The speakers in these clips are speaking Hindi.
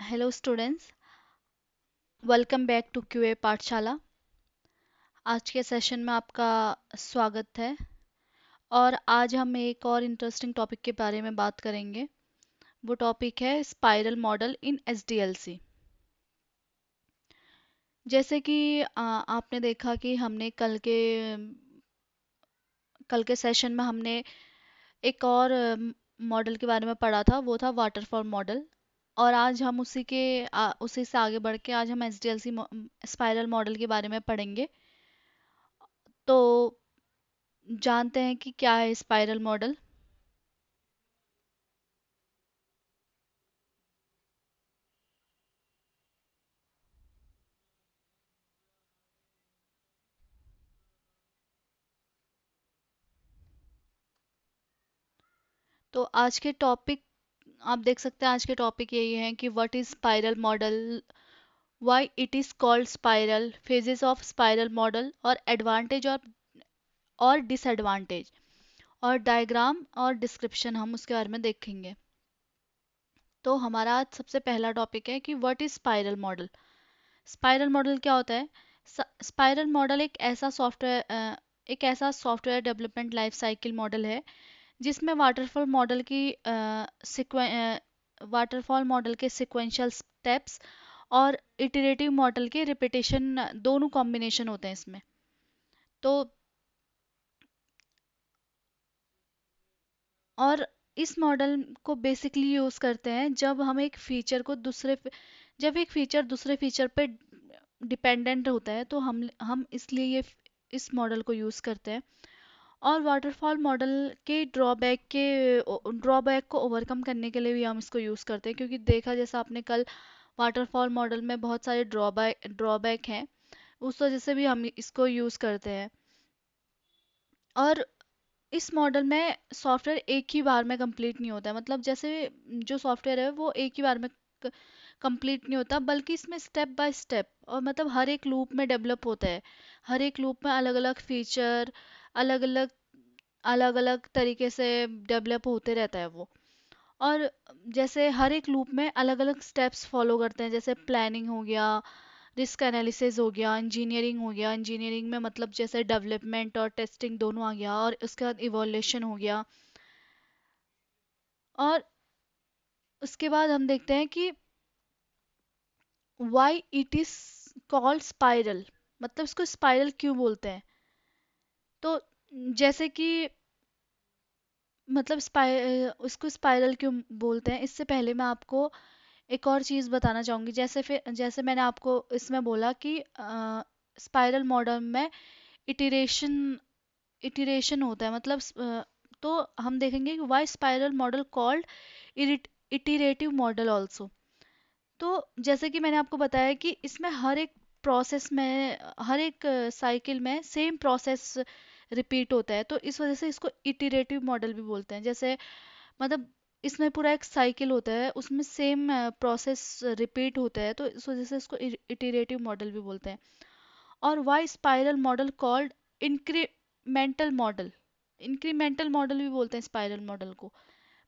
Hello students, welcome back to QA Pathshala. आज के सेशन में आपका स्वागत है और आज हम एक और इंटरेस्टिंग टॉपिक के बारे में बात करेंगे। वो टॉपिक है स्पाइरल मॉडल इन एसडीएलसी। जैसे कि आपने देखा कि हमने कल के सेशन में हमने एक और मॉडल के बारे में पढ़ा था, वो था वाटरफॉल मॉडल। और आज हम उसी से आगे बढ़ के आज हम एसडीएलसी स्पाइरल मॉडल के बारे में पढ़ेंगे। तो जानते हैं कि क्या है स्पाइरल मॉडल। तो आज के टॉपिक आप देख सकते हैं, आज के टॉपिक यही है कि what is spiral model, why it is called spiral, phases of spiral model और एडवांटेज और डिसएडवांटेज, और डायग्राम और डिस्क्रिप्शन हम उसके बारे में देखेंगे। तो हमारा आज सबसे पहला टॉपिक है कि what is spiral model. Spiral model क्या होता है? स्पाइरल मॉडल एक ऐसा software development life cycle model है जिसमें वाटरफॉल मॉडल के सिक्वेंशियल स्टेप्स और इटरेटिव मॉडल के रिपीटेशन दोनों कॉम्बिनेशन होते हैं इसमें। तो और इस मॉडल को बेसिकली यूज करते हैं जब एक फीचर दूसरे फीचर पे डिपेंडेंट होता है, तो हम इसलिए ये इस मॉडल को यूज करते हैं। और वाटरफॉल मॉडल के ड्रॉबैक को ओवरकम करने के लिए भी हम इसको यूज़ करते हैं, क्योंकि देखा जैसा आपने कल, वाटरफॉल मॉडल में बहुत सारे ड्रॉबैक हैं, उस वजह से भी हम इसको यूज़ करते हैं। और इस मॉडल में सॉफ्टवेयर एक ही बार में कंप्लीट नहीं होता है, मतलब जैसे जो सॉफ्टवेयर है वो एक ही बार में कंप्लीट नहीं होता, बल्कि इसमें स्टेप बाय स्टेप और मतलब हर एक लूप में डेवलप होता है। हर एक लूप में अलग अलग फीचर, अलग अलग अलग अलग तरीके से डेवलप होते रहता है वो। और जैसे हर एक लूप में अलग अलग स्टेप्स फॉलो करते हैं, जैसे प्लानिंग हो गया, रिस्क एनालिसिस हो गया, इंजीनियरिंग हो गया। इंजीनियरिंग में मतलब जैसे डेवलपमेंट और टेस्टिंग दोनों आ गया, और उसके बाद इवोल्यूशन हो गया। और उसके बाद हम देखते हैं कि why it is called spiral, मतलब इसको स्पाइरल क्यों बोलते हैं। तो जैसे कि मतलब उसको स्पाइरल क्यों बोलते हैं, इससे पहले मैं आपको एक और चीज़ बताना चाहूँगी। जैसे मैंने आपको इसमें बोला कि स्पाइरल मॉडल में इटरेशन इटरेशन होता है, मतलब तो हम देखेंगे कि why spiral model called iterative model also. तो जैसे कि मैंने आपको बताया कि इसमें हर एक साइकिल में सेम प्रोसेस रिपीट होता है, तो इस वजह से इसको इटरेटिव मॉडल भी बोलते हैं। जैसे मतलब इसमें पूरा एक साइकिल होता है, उसमें सेम प्रोसेस रिपीट होता है, तो इस वजह से इसको इटरेटिव मॉडल भी बोलते हैं। और why spiral model called incremental model, incremental model भी बोलते हैं स्पाइरल मॉडल को।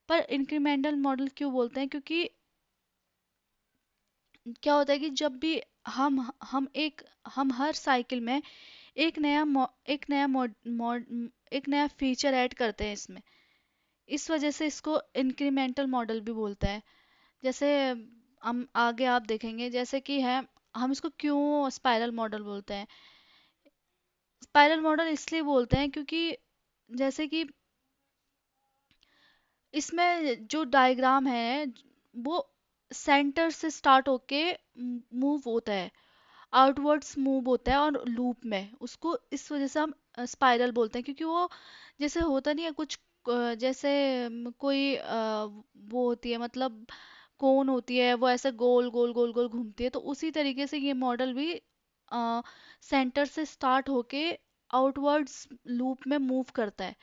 पर इंक्रीमेंटल मॉडल क्यों बोलते हैं? क्योंकि क्या होता है कि जब भी हम हम हर साइकिल में एक नया एक नया फीचर ऐड करते हैं इसमें, इस वजह से इसको इंक्रीमेंटल मॉडल भी बोलते हैं। जैसे हम आगे आप देखेंगे, जैसे कि है, हम इसको क्यों स्पाइरल मॉडल बोलते हैं। स्पाइरल मॉडल इसलिए बोलते हैं क्योंकि जैसे कि इसमें जो डायग्राम है वो सेंटर से स्टार्ट होके मूव होता है, आउटवर्ड्स मूव होता है, और लूप में उसको इस वजह से हम स्पाइरल बोलते हैं, क्योंकि वो जैसे होता नहीं है कुछ जैसे कोई वो होती है, मतलब कोन होती है, वो ऐसे गोल गोल गोल गोल घूमती है, तो उसी तरीके से ये मॉडल भी सेंटर से स्टार्ट होके आउटवर्ड्स लूप में मूव करता है।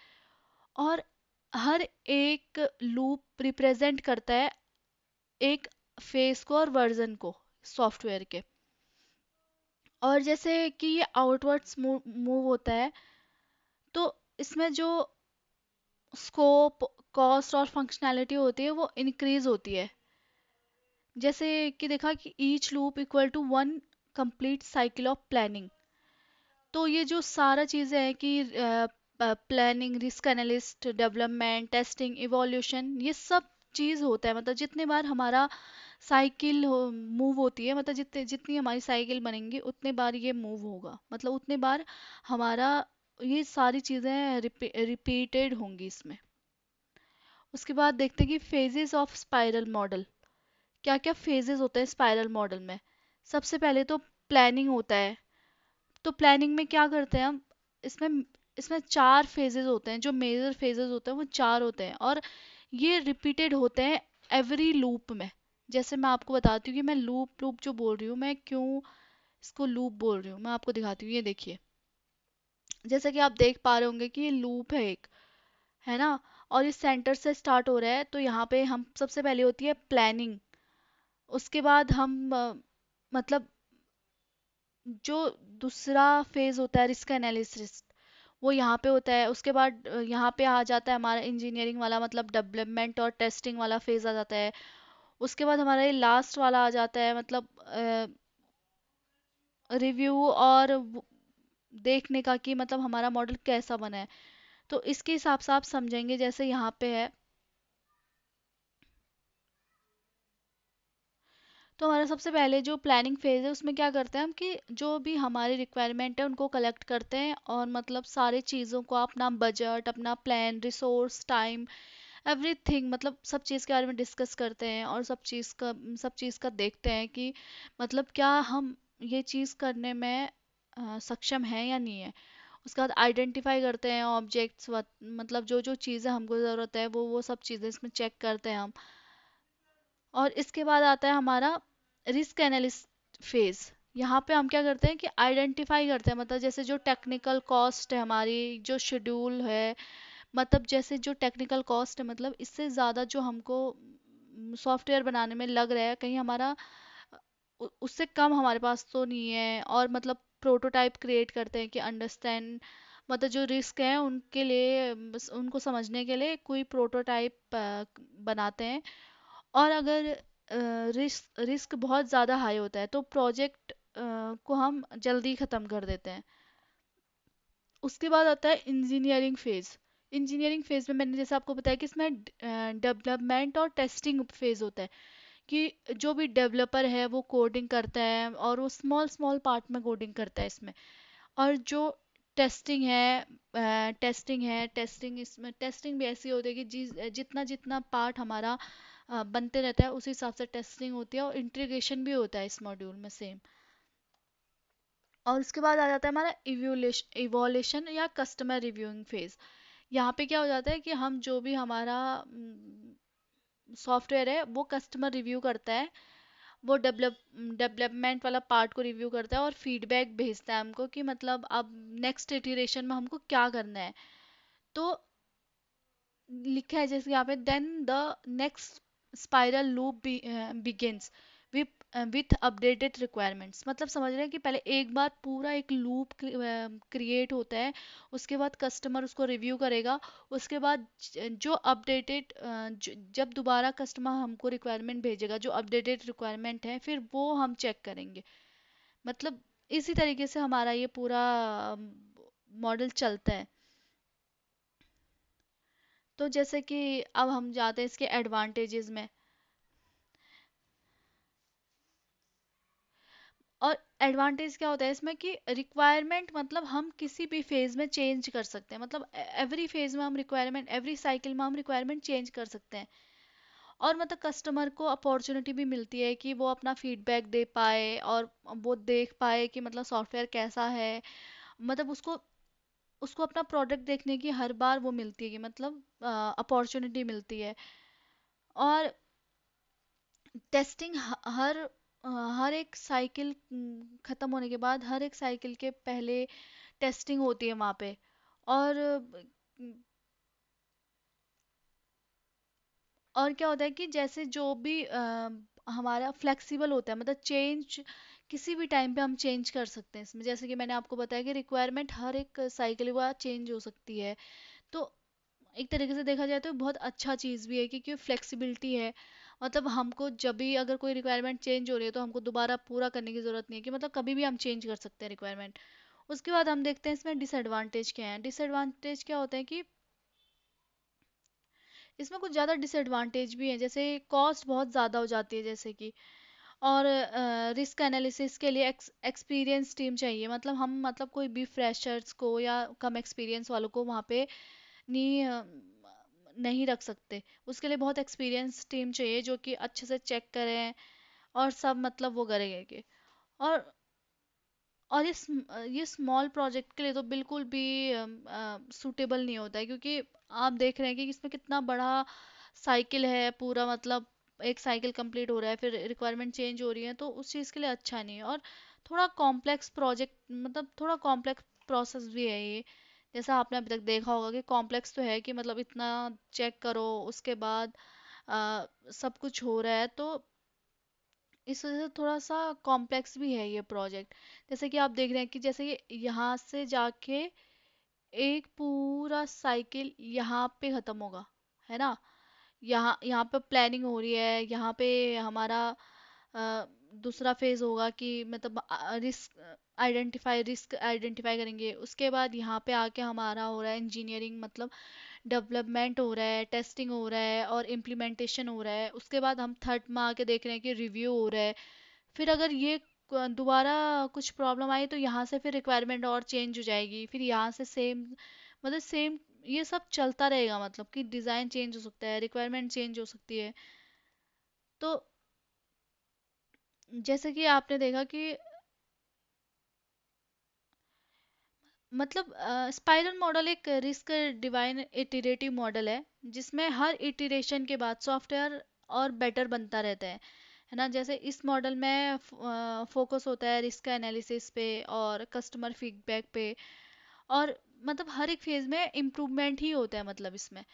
और हर एक लूप रिप्रेजेंट करता है एक फेस को और वर्जन को सॉफ्टवेयर के। और जैसे कि ये आउटवर्ड्स मूव होता है, तो इसमें जो स्कोप, कॉस्ट और फंक्शनैलिटी होती है वो इंक्रीज होती है। जैसे कि देखा कि each loop equal to one complete cycle of planning. तो ये जो सारा चीज़ें हैं कि planning, risk analyst, development, testing, evolution, ये सब चीज़ होता है। मतलब जितने बार हमारा साइकिल मूव होती है, मतलब जितने जितनी हमारी साइकिल बनेंगी उतने बार ये मूव होगा, मतलब उतने बार हमारा ये सारी चीज़ें रिपीटेड होंगी इसमें। उसके बाद देखते हैं कि फेजेस ऑफ स्पाइरल मॉडल। क्या क्या फेजेस होते हैं स्पाइरल मॉडल में? सबसे पहले तो प्लानिंग होता है। तो प्लानिंग में क्या करते हैं हम? इसमें इसमें चार फेजेस होते हैं, जो मेजर फेजेस होते हैं वो चार होते हैं, और ये रिपीटेड होते हैं एवरी लूप में। जैसे मैं आपको बताती हूँ कि मैं लूप लूप जो बोल रही हूँ, मैं क्यों इसको लूप बोल रही हूँ, मैं आपको दिखाती हूँ। ये देखिए, जैसे कि आप देख पा रहे होंगे कि ये लूप है एक, है ना? और इस सेंटर से स्टार्ट हो रहा है, तो यहाँ पे हम सबसे पहले होती है प्लानिंग। उसके बाद हम मतलब जो दूसरा फेज होता है रिस्क एनालिसिस, वो यहाँ पे होता है। उसके बाद यहाँ पे आ जाता है हमारा इंजीनियरिंग वाला, मतलब डेवलपमेंट और टेस्टिंग वाला फेज आ जाता है। उसके बाद हमारा ये लास्ट वाला आ जाता है, मतलब रिव्यू और देखने का कि मतलब हमारा मॉडल कैसा बना है। तो इसके हिसाब से आप समझेंगे, जैसे यहाँ पे है, तो हमारा सबसे पहले जो प्लानिंग फेज है उसमें क्या करते हैं हम कि जो भी हमारी रिक्वायरमेंट है उनको कलेक्ट करते हैं, और मतलब सारी चीज़ों को, अपना बजट, अपना प्लान, रिसोर्स, टाइम, एवरीथिंग, मतलब सब चीज़ के बारे में डिस्कस करते हैं, और सब चीज़ का देखते हैं कि मतलब क्या हम ये चीज़ करने में सक्षम हैं या नहीं है। उसके बाद आइडेंटिफाई करते हैं ऑब्जेक्ट्स, मतलब जो जो चीज़ें हमको ज़रूरत है वो सब चीज़ें इसमें चेक करते हैं हम। और इसके बाद आता है हमारा रिस्क एनालिस्ट फेज। यहाँ पे हम क्या करते हैं कि आइडेंटिफाई करते हैं, मतलब जैसे जो टेक्निकल कॉस्ट है हमारी, जो शेड्यूल है, मतलब जैसे जो टेक्निकल कॉस्ट है, मतलब इससे ज़्यादा जो हमको सॉफ्टवेयर बनाने में लग रहा है, कहीं हमारा उससे कम हमारे पास तो नहीं है। और मतलब प्रोटोटाइप क्रिएट करते हैं कि अंडरस्टैंड, मतलब जो रिस्क है उनके लिए, बस उनको समझने के लिए कोई प्रोटोटाइप बनाते हैं। और अगर रिस्क रिस्क बहुत ज़्यादा हाई होता है तो प्रोजेक्ट को हम जल्दी ख़त्म कर देते हैं। उसके बाद आता है इंजीनियरिंग फेज। इंजीनियरिंग फेज में मैंने जैसे आपको बताया कि इसमें डेवलपमेंट और टेस्टिंग फेज होता है, कि जो भी डेवलपर है वो कोडिंग करता है, और वो स्मॉल स्मॉल पार्ट में कोडिंग करता है इसमें। और जो टेस्टिंग इसमें टेस्टिंग भी ऐसी होती है कि जितना जितना पार्ट हमारा बनते रहता है उसी हिसाब से टेस्टिंग होती है, और इंटीग्रेशन भी होता है इस मॉड्यूल में सेम। और उसके बाद आ जाता है हमारा इवोल्यूशन या कस्टमर रिव्यूइंग फेज। यहाँ पे क्या हो जाता है कि हम जो भी हमारा सॉफ्टवेयर है वो कस्टमर रिव्यू करता है, वो डेवलपमेंट वाला पार्ट को रिव्यू करता है और फीडबैक भेजता है हमको कि मतलब अब नेक्स्ट इटरेशन में हमको क्या करना है। तो लिखा है जैसे यहाँ पे, then the next spiral loop begins with updated requirements. मतलब समझ रहे हैं कि पहले एक बार पूरा एक लूप क्रिएट होता है, उसके बाद कस्टमर उसको रिव्यू करेगा। उसके बाद जो अपडेटेड, जब दोबारा कस्टमर हमको रिक्वायरमेंट भेजेगा, जो अपडेटेड रिक्वायरमेंट है फिर वो हम चेक करेंगे। मतलब इसी तरीके से हमारा ये पूरा मॉडल चलता है। तो जैसे कि अब हम जाते हैं इसके एडवांटेजेस में। और एडवांटेज क्या होता है इसमें कि रिक्वायरमेंट मतलब हम किसी भी फेज में चेंज कर सकते हैं, मतलब एवरी फेज में हम रिक्वायरमेंट, एवरी साइकिल में हम रिक्वायरमेंट चेंज कर सकते हैं। और मतलब कस्टमर को अपॉर्चुनिटी भी मिलती है कि वो अपना फीडबैक दे पाए, और वो देख पाए कि मतलब सॉफ्टवेयर कैसा है। मतलब उसको उसको अपना प्रोडक्ट देखने की हर बार वो मिलती है कि मतलब अपॉर्चुनिटी मिलती है। और टेस्टिंग हर एक साइकिल खत्म होने के बाद, हर एक साइकिल के पहले टेस्टिंग होती है वहाँ पे। और और क्या होता है कि जैसे जो भी हमारा फ्लेक्सिबल होता है, मतलब चेंज किसी भी टाइम पे हम चेंज कर सकते हैं इसमें। जैसे कि मैंने आपको बताया कि रिक्वायरमेंट हर एक साइकिल के बाद चेंज हो सकती है। तो एक तरीके से देखा जाए तो बहुत अच्छा चीज़ भी है, क्योंकि फ्लेक्सिबिलिटी है। मतलब हमको जब भी अगर कोई रिक्वायरमेंट चेंज हो रही है तो हमको दोबारा पूरा करने की ज़रूरत नहीं है, कि मतलब कभी भी हम चेंज कर सकते हैं रिक्वायरमेंट। उसके बाद हम देखते हैं इसमें डिसएडवांटेज क्या है। डिसएडवांटेज क्या होते हैं कि इसमें कुछ ज़्यादा डिसएडवांटेज भी हैं, जैसे कॉस्ट बहुत ज़्यादा हो जाती है जैसे कि, और रिस्क एनालिसिस के लिए एक्सपीरियंस टीम चाहिए। मतलब हम मतलब कोई भी फ्रेशर्स को या कम एक्सपीरियंस वालों को वहाँ पे नहीं नहीं रख सकते। उसके लिए बहुत एक्सपीरियंस टीम चाहिए जो कि अच्छे से चेक करें और सब मतलब वो करेंगे। और और ये स्मॉल प्रोजेक्ट के लिए तो बिल्कुल भी सूटेबल नहीं होता है, क्योंकि आप देख रहे हैं कि इसमें कितना बड़ा साइकिल है पूरा, मतलब एक साइकिल कंप्लीट हो रहा है फिर रिक्वायरमेंट चेंज हो रही है, तो उस चीज़ के लिए अच्छा नहीं है। और थोड़ा कॉम्प्लेक्स प्रोजेक्ट, मतलब थोड़ा कॉम्प्लेक्स प्रोसेस भी है ये। जैसा आपने अभी तक देखा होगा कि कॉम्प्लेक्स तो है, कि मतलब इतना चेक करो उसके बाद सब कुछ हो रहा है, तो इस वजह से थोड़ा सा कॉम्प्लेक्स भी है ये प्रोजेक्ट। जैसे कि आप देख रहे हैं कि जैसे कि यहाँ से जाके एक पूरा साइकिल यहाँ पे खत्म होगा, है ना। यहाँ यहाँ पे प्लानिंग हो रही है, यहाँ पे हमारा अ, दूसरा फेज होगा कि मतलब रिस्क आइडेंटिफाई करेंगे। उसके बाद यहाँ पे आके हमारा हो रहा है इंजीनियरिंग, मतलब डेवलपमेंट हो रहा है, टेस्टिंग हो रहा है और इम्प्लीमेंटेशन हो रहा है। उसके बाद हम थर्ड में आके देख रहे हैं कि रिव्यू हो रहा है। फिर अगर ये दोबारा कुछ प्रॉब्लम आई तो यहाँ से फिर रिक्वायरमेंट और चेंज हो जाएगी, फिर यहाँ से सेम, मतलब सेम ये सब चलता रहेगा। मतलब कि डिज़ाइन चेंज हो सकता है, रिक्वायरमेंट चेंज हो सकती है। तो जैसे कि आपने देखा कि मतलब स्पाइरल मॉडल एक रिस्क डिवाइन इटरेटिव मॉडल है, जिसमें हर इटरेशन के बाद सॉफ्टवेयर और बेटर बनता रहता है ना। जैसे इस मॉडल में फोकस होता है रिस्क एनालिसिस पे और कस्टमर फीडबैक पे, और मतलब हर एक फेज में इम्प्रूवमेंट ही होता है मतलब इसमें,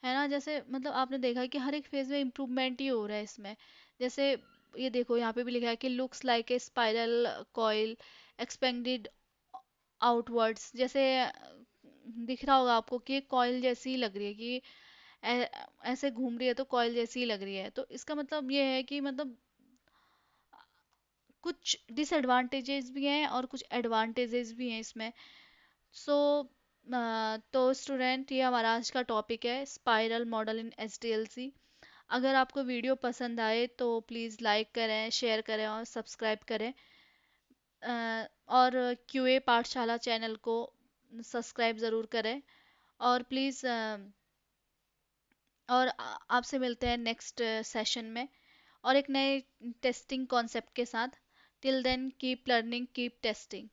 है ना। जैसे मतलब आपने देखा है कि हर एक फेज में इम्प्रूवमेंट ही हो रहा है इसमें। जैसे ये देखो यहाँ पे भी लिखा है कि looks like a spiral coil expanded outwards. जैसे दिख रहा होगा आपको कि कॉइल जैसी ही लग रही है, कि ऐसे घूम रही है तो कॉइल जैसी ही लग रही है। तो इसका मतलब ये है कि मतलब कुछ डिसएडवांटेजेस भी हैं और कुछ एडवांटेजेस भी हैं इसमें। सो तो स्टूडेंट, ये हमारा आज का टॉपिक है स्पाइरल मॉडल इन एसडीएलसी। अगर आपको वीडियो पसंद आए तो प्लीज़ लाइक करें, शेयर करें और सब्सक्राइब करें। और क्यूए पाठशाला चैनल को सब्सक्राइब ज़रूर करें। और प्लीज़ और आपसे मिलते हैं नेक्स्ट सेशन में और एक नए टेस्टिंग कॉन्सेप्ट के साथ। Till then keep learning, keep testing.